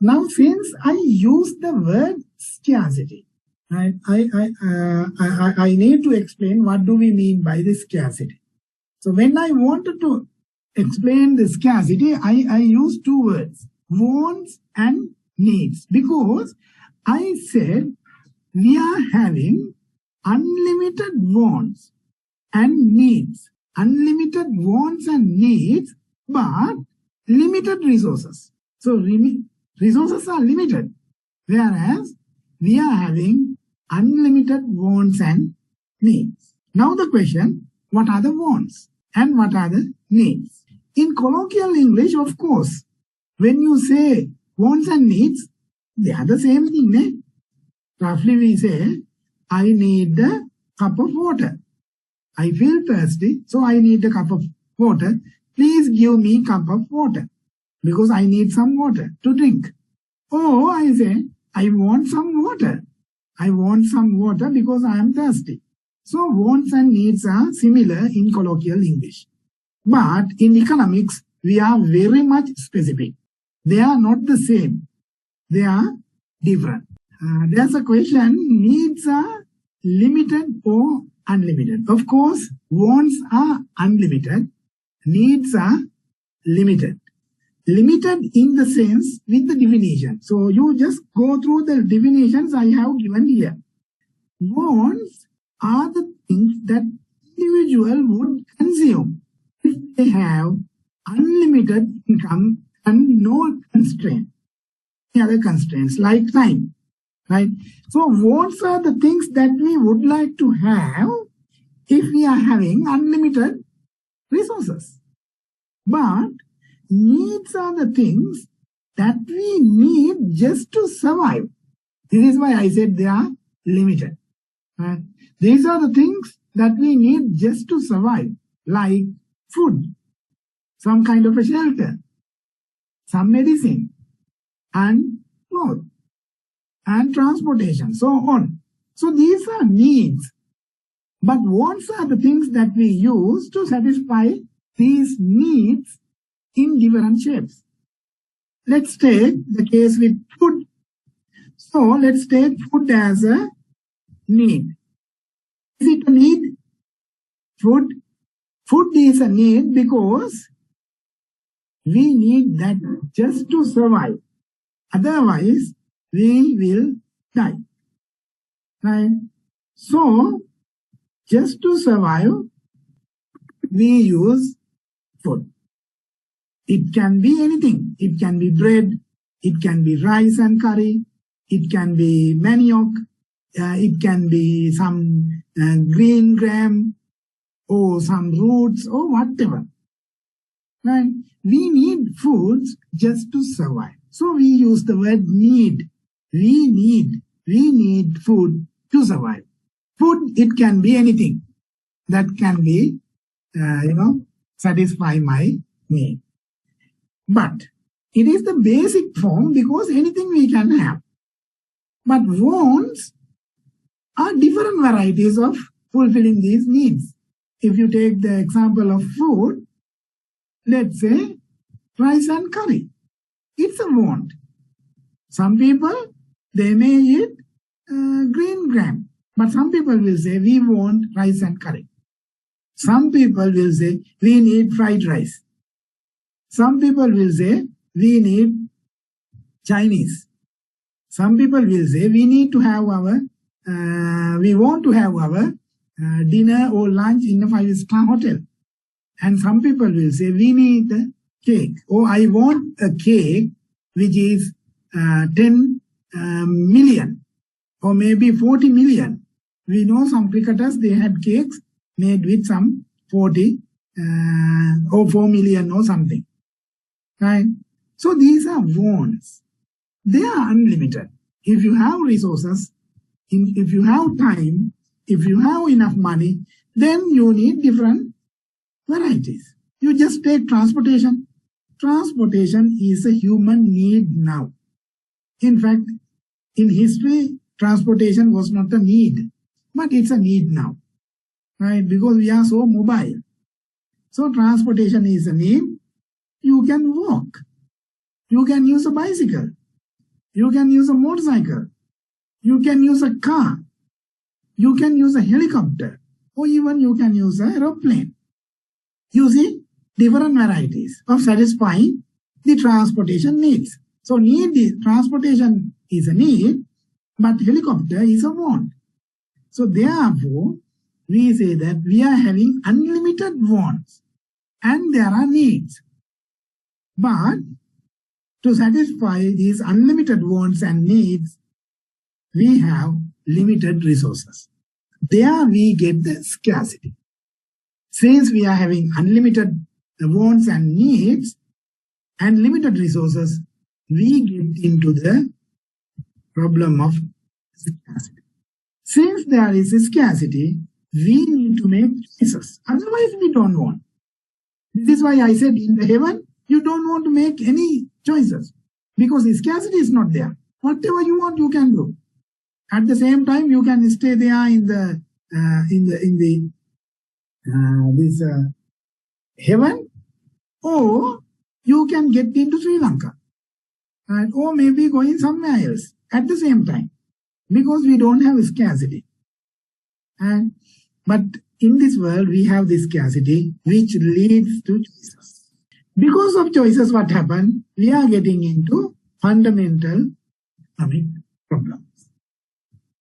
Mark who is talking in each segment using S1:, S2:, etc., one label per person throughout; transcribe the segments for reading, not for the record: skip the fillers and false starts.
S1: Now, since I use the word scarcity, right, I need to explain what do we mean by the scarcity. So when I wanted to explain the scarcity, I use two words, wants and needs, because I said we are having unlimited wants and needs, unlimited wants and needs, but limited resources. So resources are limited, whereas we are having unlimited wants and needs. Now the question, what are the wants and what are the needs? In colloquial English, of course, when you say wants and needs, they are the same thing. Eh? Roughly we say, I need a cup of water. I feel thirsty, so I need a cup of water. Please give me a cup of water because I need some water to drink. Or I say, I want some water. I want some water because I am thirsty. So wants and needs are similar in colloquial English. But in economics, we are very much specific. They are not the same. They are different. There's a question, needs are limited or unlimited. Of course, wants are unlimited. Needs are limited. Limited in the sense with the definition. So you just go through the definitions I have given here. Wants are the things that individual would consume if they have unlimited income and no constraint. Any other constraints like time, right? So wants are the things that we would like to have if we are having unlimited resources. But needs are the things that we need just to survive. This is why I said they are limited. Right? These are the things that we need just to survive, like food, some kind of a shelter, some medicine, and clothes, and transportation, so on. So these are needs. But wants are the things that we use to satisfy these needs in different shapes. Let's take the case with food. So let's take food as a need. Is it a need? Food is a need because we need that just to survive. Otherwise, we will die. Right? So, just to survive, we use food. It can be anything. It can be bread. It can be rice and curry. It can be manioc. It can be some green gram or some roots or whatever. Right? We need foods just to survive. So we use the word need. We need food to survive. Food, it can be anything that can be, satisfy my need. But it is the basic form because anything we can have. But wants are different varieties of fulfilling these needs. If you take the example of food, let's say rice and curry. It's a want. Some people, they may eat green gram. But some people will say, we want rice and curry. Some people will say, we need fried rice. Some people will say, we need Chinese. Some people will say, we need to have we want to have our dinner or lunch in a 5-star hotel. And some people will say, we need a cake. Or I want a cake which is 10 million or maybe 40 million. We know some cricketers, they had cakes made with some 40 or 4 million or something. Right? So these are wants. They are unlimited. If you have resources, if you have time, if you have enough money, then you need different varieties. You just take transportation. Transportation is a human need now. In fact, in history, transportation was not a need, but it's a need now, right? Because we are so mobile. So transportation is a need. You can walk. You can use a bicycle. You can use a motorcycle. You can use a car. You can use a helicopter. Or even you can use an aeroplane. You see, different varieties of satisfying the transportation needs. So transportation is a need, but helicopter is a want. So therefore, we say that we are having unlimited wants and there are needs. But to satisfy these unlimited wants and needs, we have limited resources. There we get the scarcity. Since we are having unlimited wants and needs and limited resources, we get into the problem of scarcity. Since there is a scarcity, we need to make choices. Otherwise, we don't want. This is why I said in the heaven, you don't want to make any choices because the scarcity is not there. Whatever you want, you can do. At the same time, you can stay there in the heaven, or you can get into Sri Lanka, and or maybe going somewhere else at the same time, because we don't have scarcity. But in this world, we have this scarcity, which leads to choices. Because of choices, what happened? We are getting into fundamental economic problems.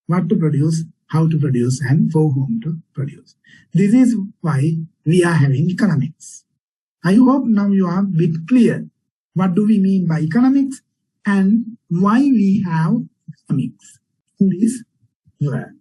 S1: What to produce, how to produce, and for whom to produce. This is why we are having economics. I hope now you are a bit clear. What do we mean by economics and why we have economics in this world?